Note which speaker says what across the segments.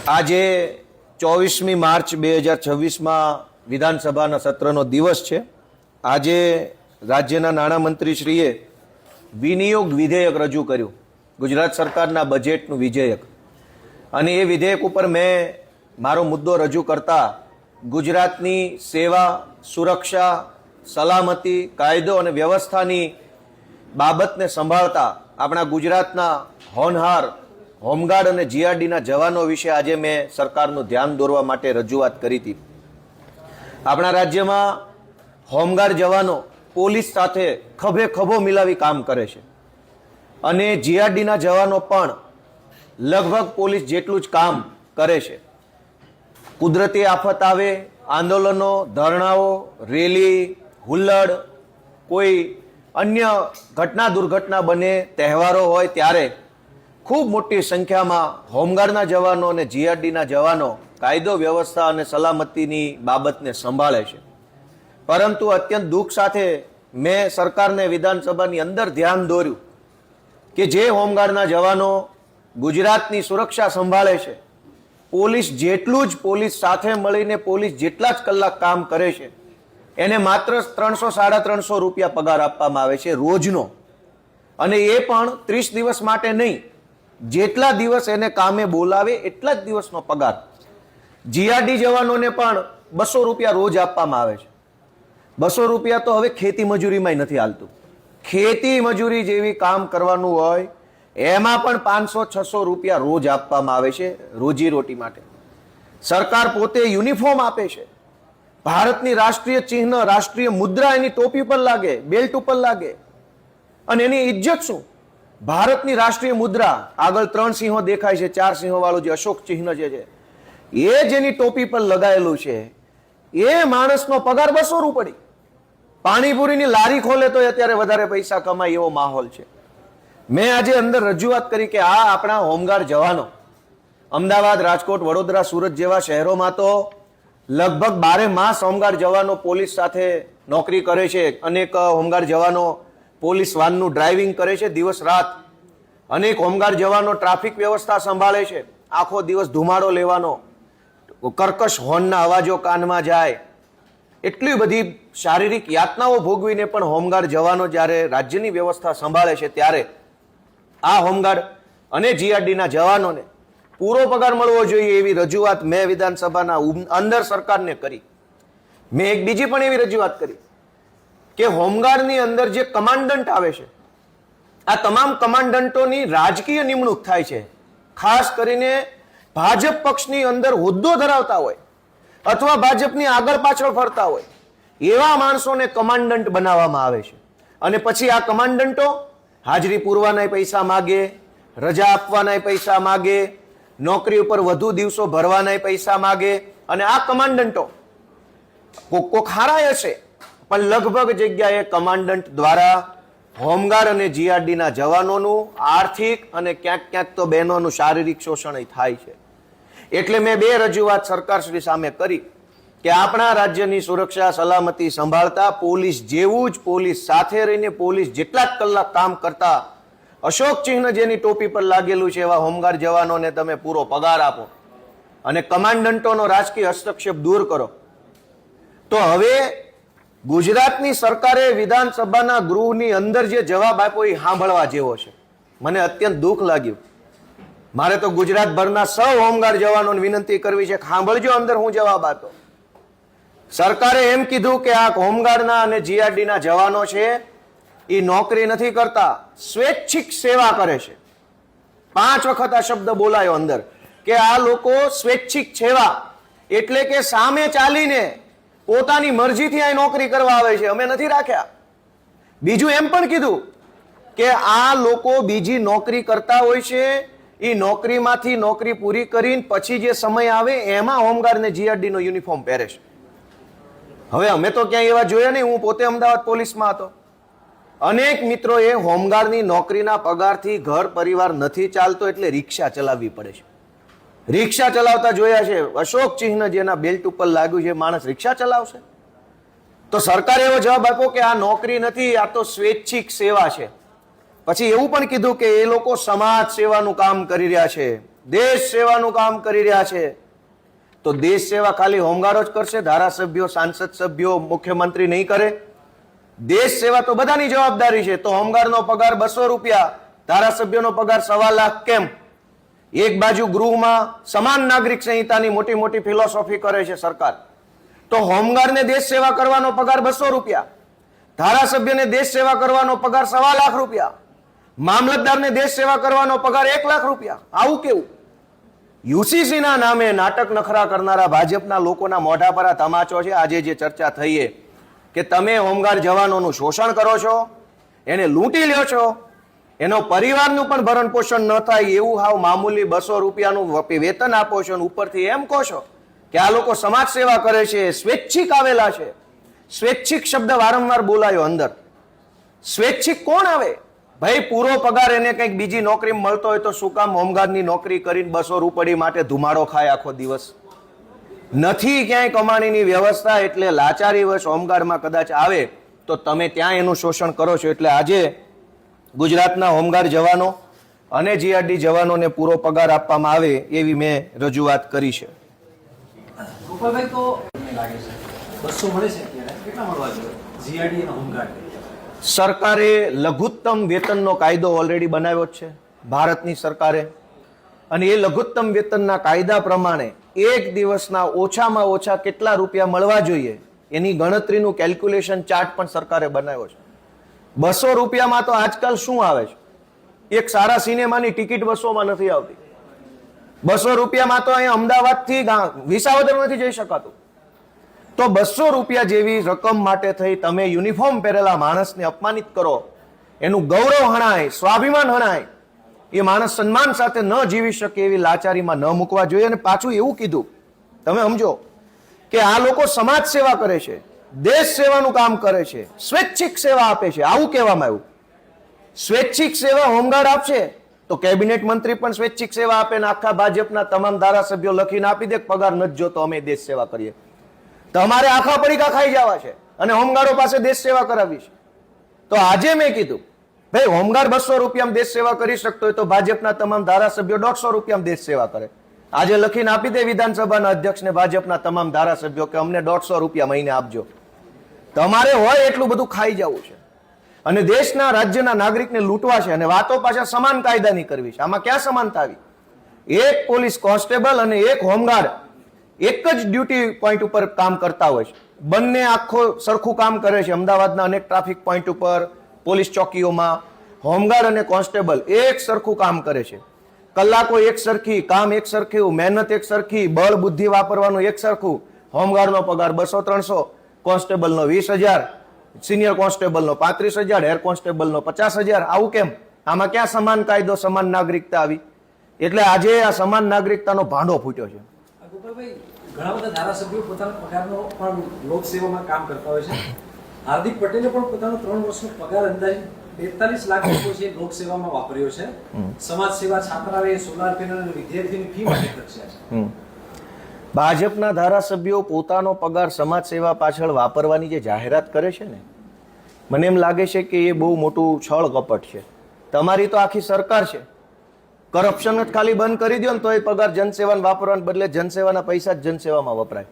Speaker 1: આજે 24મી માર્ચ 2026માં વિધાનસભાના સત્રનો દિવસ છે. આજે રાજ્યના નાણામંત્રીશ્રીએ વિનિયોગ વિધેયક રજૂ કર્યું, ગુજરાત સરકારના બજેટનું વિધેયક. અને એ વિધેયક ઉપર મેં મારો મુદ્દો રજૂ કરતા ગુજરાતની સેવા, સુરક્ષા, સલામતી, કાયદો અને વ્યવસ્થાની બાબતને સંભાળતા આપણા ગુજરાતના હોનહાર હોમગાર્ડ અને જીઆરડીના જવાનો વિશે આજે મેં સરકારનું ધ્યાન દોરવા માટે રજૂઆત કરી હતી. આપણા રાજ્યમાં હોમગાર્ડ જવાનો પોલીસ સાથે ખભે ખભો મિલાવી કામ કરે છે અને જીઆરડીના જવાનો પણ લગભગ પોલીસ જેટલું જ કામ કરે છે. કુદરતી આફત આવે, આંદોલનો, ધરણાઓ, રેલી, હુલ્લડ, કોઈ અન્ય ઘટના દુર્ઘટના બને, તહેવારો હોય ત્યારે ખૂબ મોટી સંખ્યામાં હોમગાર્ડના જવાનો અને જીઆરડીના જવાનો કાયદો વ્યવસ્થા અને સલામતીની બાબતને સંભાળે છે. પરંતુ અત્યંત દુઃખ સાથે મેં સરકારને વિધાનસભાની અંદર ધ્યાન દોર્યું કે જે હોમગાર્ડના જવાનો ગુજરાતની સુરક્ષા સંભાળે છે, પોલીસ જેટલું જ પોલીસ સાથે મળીને પોલીસ જેટલા જ કલાક કામ કરે છે, એને માત્ર 300-350 રૂપિયા પગાર આપવામાં આવે છે રોજનો. અને એ પણ 30 દિવસ માટે નહીં, જેટલા દિવસ એને કામે બોલાવે એટલા જ દિવસનો પગાર. જીઆરડી જવાનોને પણ 200 રૂપિયા રોજ આપવામાં આવે છે. 200 રૂપિયા તો હવે ખેતી મજૂરીમાં નથી હાલતું. ખેતી મજૂરી જેવી કામ કરવાનું હોય એમાં પણ 500-600 રૂપિયા રોજ આપવામાં આવે છે રોજી રોટી માટે. સરકાર પોતે યુનિફોર્મ આપે છે, ભારતની રાષ્ટ્રીય ચિહ્ન, રાષ્ટ્રીય મુદ્રા એની ટોપી પર લાગે, બેલ્ટ ઉપર લાગે. અને એની ઇજ્જત શું? ભારતની રાષ્ટ્રીય મુદ્રા આગળ 3 સિંહો દેખાય છે, 4 સિંહો વાળું જે અશોક ચિહ્ન જે છે એ જેની ટોપી પર લગાયેલું છે એ માણસનો પગાર 200 રૂપિયા. પાણીપુરીની લારી ખોલે તો અત્યારે વધારે પૈસા કમાય એવો માહોલ છે. મેં આજે અંદર રજૂઆત કરી કે આ આપણા હોમગાર્ડ જવાનો અમદાવાદ, રાજકોટ, વડોદરા, સુરત જેવા શહેરોમાં તો લગભગ 12 માસ હોમગાર્ડ જવાનો પોલીસ સાથે નોકરી કરે છે. અનેક હોમગાર્ડ જવાનો પોલીસ વાનનું ડ્રાઇવિંગ કરે છે દિવસ રાત. અનેક હોમગાર્ડ જવાનો ટ્રાફિક વ્યવસ્થા સંભાળે છે. આખો દિવસ ધુમાડો લેવાનો, કર્કશ હોર્નના અવાજો કાનમાં જાય, એટલી બધી શારીરિક યાતનાઓ ભોગવીને પણ હોમગાર્ડ જવાનો જ્યારે રાજ્યની વ્યવસ્થા સંભાળે છે ત્યારે આ હોમગાર્ડ અને જીઆરડીના જવાનોને પૂરો પગાર મળવો જોઈએ એવી રજૂઆત મેં વિધાનસભાના અંદર સરકારને કરી. મેં એક બીજી પણ એવી રજૂઆત કરી કે હોમગાર્ડની અંદર જે કમાન્ડન્ટ આવે છે, આ તમામ કમાન્ડન્ટોની રાજકીય નિમણૂક થાય છે. ખાસ કરીને ભાજપ પક્ષની અંદર હોદ્દો ધરાવતા હોય અથવા ભાજપની આગળ પાછળ ફરતા હોય એવા માણસોને કમાન્ડન્ટ બનાવવામાં આવે છે. અને પછી આ કમાન્ડન્ટો હાજરી પૂરવાના પૈસા માગે, રજા આપવાના પૈસા માગે, નોકરી ઉપર વધુ દિવસો ભરવાના પૈસા માગે. અને આ કમાન્ડન્ટો કોક હારાય હશે પણ લગભગ જગ્યાએ કમાન્ડન્ટ દ્વારા હોમગાર્ડ અને જીઆરડીના જવાનોનું આર્થિક અને ક્યાંક ક્યાંક તો બહેનોનું શારીરિક શોષણ થાય છે. એટલે મેં 2 રજૂઆત સરકારશ્રી સામે કરી કે આપણા રાજ્યની સુરક્ષા સલામતી સંભાળતા પોલીસ જેવું જ પોલીસ સાથે રહીને પોલીસ જેટલા જ કલાક કામ કરતા અશોક ચિહ્ન જેની ટોપી પર લાગેલું છે એવા હોમગાર્ડ જવાનોને તમે પૂરો પગાર આપો અને કમાન્ડન્ટોનો રાજકીય હસ્તક્ષેપ દૂર કરો. તો હવે ગુજરાતની સરકારે વિધાનસભાના ગૃહની અંદર જે જવાબ આપ્યો એ સાંભળવા જેવો છે. મને અત્યંત દુઃખ લાગ્યું. મારે તો ગુજરાતભરના સૌ હોમગાર્ડ જવાનોને વિનંતી કરવી છે, સાંભળજો અંદર હું જવાબ આપ્યો. સરકારે એમ કીધું કે આ હોમગાર્ડના અને જીઆરડીના જવાનો છે એ નોકરી નથી કરતા, સ્વૈચ્છિક સેવા કરે છે. 5 વખત આ શબ્દ બોલાયો અંદર કે આ લોકો સ્વૈચ્છિક સેવા એટલે કે સામે ચાલીને પોતાની મરજીથી આ નોકરી કરવા આવે છે, અમે નથી રાખ્યા. બીજું એમ પણ કીધું કે આ લોકો બીજી નોકરી કરતા હોય છે, એ નોકરીમાંથી નોકરી પૂરી કરીને પછી જે સમય આવે એમાં હોમગાર્ડ ને જીઆરડી નો યુનિફોર્મ પહેરે છે. હવે અમે તો ક્યાંય એવા જોયા નહીં. હું પોતે અમદાવાદ પોલીસમાં હતો. અનેક મિત્રોએ હોમગાર્ડની નોકરીના પગારથી ઘર પરિવાર નથી ચાલતો એટલે રિક્ષા ચલાવવી પડે છે. રિક્ષા ચલાવતા જોયા છે. અશોક ચિહ્ન જેના બેલ્ટ ઉપર લાગ્યું છે, માણસ રિક્ષા ચલાવશે? તો સરકારે એવો જવાબ આપ્યો કે આ નોકરી નથી, આ તો સ્વૈચ્છિક સેવા છે. પછી એવું પણ કીધું કે એ લોકો સમાજ સેવાનું કામ કરી રહ્યા છે, દેશ સેવાનું કામ કરી રહ્યા છે. તો દેશ સેવા ખાલી હોમગાર્ડો જ કરશે? ધારાસભ્યો, સાંસદ સભ્યો, મુખ્યમંત્રી નહીં કરે? દેશ સેવા તો બધાની જવાબદારી છે. તો હોમગાર્ડનો પગાર 200 રૂપિયા, ધારાસભ્યોનો પગાર 1.25 લાખ કેમ? એક બાજુ ગૃહમાં સમાન નાગરિક સંહિતાની મોટી મોટી ફિલોસોફી કરે છે સરકાર, તો હોમગાર્ડને દેશ સેવા કરવાનો પગાર 200 રૂપિયા, ધારાસભ્યને દેશ સેવા કરવાનો પગાર 1.25 લાખ રૂપિયા, મામલતદારને દેશ સેવા કરવાનો પગાર 1 લાખ રૂપિયા. આવું કેવું? યુસીસી ના નામે નાટક નખરા કરનારા ભાજપના લોકોના મોઢા પર આ તમાચો છે. આજે જે ચર્ચા થઈ કે તમે હોમગાર્ડ જવાનોનું શોષણ કરો છો, એને લૂંટી લ્યો છો, એનો પરિવારનું પણ ભરણ પોષણ ન થાય એવું હાવ મામૂલી 200 રૂપિયાનું વેતન આપો છો, ઉપરથી એમ કહો છો કે આ લોકો સમાજ સેવા કરે છે, સ્વૈચ્છિક આવેલા છે. સ્વૈચ્છિક શબ્દ વારંવાર બોલાયો અંદર. સ્વૈચ્છિક કોણ આવે ભાઈ? પૂરો પગાર એને કંઈક બીજી નોકરી મળતો હોય તો શું કામ હોમગાર્ડની નોકરી કરીને 200 રૂપિયા માટે ધુમાડો ખાય આખો દિવસ? નથી ક્યાંય કમાણીની વ્યવસ્થા, એટલે લાચારી વશ હોમગાર્ડમાં કદાચ આવે તો તમે ત્યાં એનું શોષણ કરો છો. એટલે આજે ગુજરાતના હોમગાર્ડ જવાનો અને જીઆરડી જવાનોને પૂરો પગાર આપવામાં આવે એવી મેં રજૂઆત કરી છે.
Speaker 2: ગોપાલભાઈ, તો લાગે છે 200 મળે છે અત્યારે, કેટલા મળવા જોઈએ જીઆરડી અને હોમગાર્ડ?
Speaker 1: સરકારે લઘુત્તમ વેતનનો કાયદો ઓલરેડી બનાવ્યો જ છે ભારતની સરકારે, અને એ લઘુત્તમ વેતનના કાયદા પ્રમાણે એક દિવસના ઓછામાં ઓછા કેટલા રૂપિયા મળવા જોઈએ એની ગણતરીનું કેલ્ક્યુલેશન ચાર્ટ પણ સરકારે બનાવ્યો છે. 200 રૂપિયામાં તો આજકાલ શું આવે છે? એક સારા સિનેમાની ટિકિટ 200માં નથી આવતી. 200 રૂપિયામાં તો અહીંયા અમદાવાદથી વિસાવદર નથી જઈ શકાતું. તો 200 રૂપિયા જેવી રકમ માટે થઈ તમે યુનિફોર્મ પહેરેલા માણસને અપમાનિત કરો, એનું ગૌરવ હણાય, સ્વાભિમાન હણાય, એ માણસ સન્માન સાથે ન જીવી શકે એવી લાચારીમાં ન મૂકવા જોઈએ. અને પાછું એવું કીધું, તમે સમજો કે આ લોકો સમાજ સેવા કરે છે, દેશ સેવાનું કામ કરે છે, સ્વૈચ્છિક સેવા આપે છે. આવું કહેવામાં આવ્યું. સ્વૈચ્છિક સેવા હોમગાર્ડ આપશે તો કેબિનેટ મંત્રી પણ સ્વૈચ્છિક સેવા આપે ને આખા ભાજપના તમામ ધારાસભ્યો લખીને આપી દે પગાર નથી જોતો, અમે દેશ સેવા કરીએ. તમારે આખા પડીકા ખાઈ જવા છે અને હોમગાર્ડો પાસે દેશ સેવા કરાવી છે. તો આજે મેં કીધું ભાઈ હોમગાર્ડ 200 રૂપિયામાં દેશ સેવા કરી શકતો હોય તો ભાજપના તમામ ધારાસભ્યો 150 રૂપિયામાં દેશ સેવા કરે. આજે લખીને આપી દે વિધાનસભાના અધ્યક્ષને ભાજપના તમામ ધારાસભ્યો કે અમને 150 રૂપિયા મહિને આપજો. તમારે હોય એટલું બધું ખાઈ જવું છે અને દેશના રાજ્યના નાગરિકને લૂંટવા છે, અને વાતો પાછા સમાન કાયદાની કરવી છે. આમાં ક્યાં સમાનતા આવી? એક પોલીસ કોન્સ્ટેબલ અને એક હોમગાર્ડ એક જ ડ્યુટી પોઈન્ટ ઉપર કામ કરતા હોય છે, બંને આખો સરખું કામ કરે છે. અમદાવાદના અનેક ટ્રાફિક પોઈન્ટ ઉપર, પોલીસ ચોકીઓમાં હોમગાર્ડ અને કોન્સ્ટેબલ એક સરખું કામ કરે છે. કલાકો એક સરખી, કામ એક સરખું, મહેનત એક સરખી, બળ બુદ્ધિ વાપરવાનું એક સરખું. હોમગાર્ડનો પગાર 200-300, કોન્સ્ટેબલનો 20,000, સિનિયર કોન્સ્ટેબલનો 35,000, હેર કોન્સ્ટેબલનો 50,000. આવું કેમ? આમાં ક્યાં સમાન કાયદો, સમાન નાગરિકતા આવી? એટલે આજે આ સમાન નાગરિકતાનો ભાંડો ફૂટ્યો છે.
Speaker 2: ગોપાલભાઈ, ઘણા બધા ધારાસભ્યો પોતાના પગારનો પણ લોકસેવામાં કામ કરતા હોય છે. હાર્દિક પટેલે પણ પોતાનો 3 વર્ષનો પગાર અંદાજે 43 લાખ રૂપિયા છે લોકસેવામાં વાપર્યો છે. સમાજ સેવા, છાત્રાલય, સોલાર પેનલ અને વિદ્યાર્થીની ફી માટે ખર્ચ્યા છે.
Speaker 1: ભાજપના ધારાસભ્યો પોતાનો પગાર સમાજ સેવા પાછળ વાપરવાની જે જાહેરાત કરે છે ને, મને એમ લાગે છે કે એ બહુ મોટું છળ કપટ છે. તમારી તો આખી સરકાર છે, કરપ્શન જ ખાલી બંધ કરી દો ને તો એ પગાર જનસેવાને વાપરવાને બદલે જનસેવાના પૈસા જ જનસેવામાં વપરાય.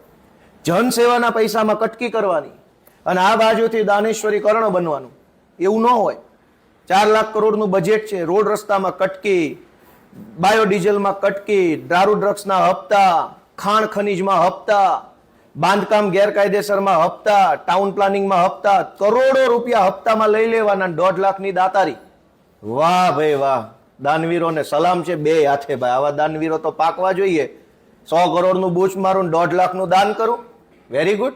Speaker 1: જનસેવાના પૈસામાં કટકી કરવાની અને આ બાજુથી દાનેશ્વરી કર્ણ બનવાનું, એવું ન હોય. 4 લાખ કરોડનું બજેટ છે, રોડ રસ્તામાં કટકી, બાયોડીઝલમાં કટકી, દારૂ ડ્રગ્સના હપ્તા, ખાણ ખનીજમાં હપ્તા, બાંધકામ ગેરકાયદેસરમાં હપ્તા, ટાઉન પ્લાનિંગમાં હપ્તા, કરોડો રૂપિયા હપ્તામાં લઈ લેવાના. 1.5 લાખની દાતારી. વાહ ભાઈ વાહ, દાનવીરોને સલામ છે બે હાથે ભાઈ. આવા દાનવીરો તો પાકવા જોઈએ. 100 કરોડનું બૂચ મારું, 1.5 લાખનું દાન કરું, વેરી ગુડ.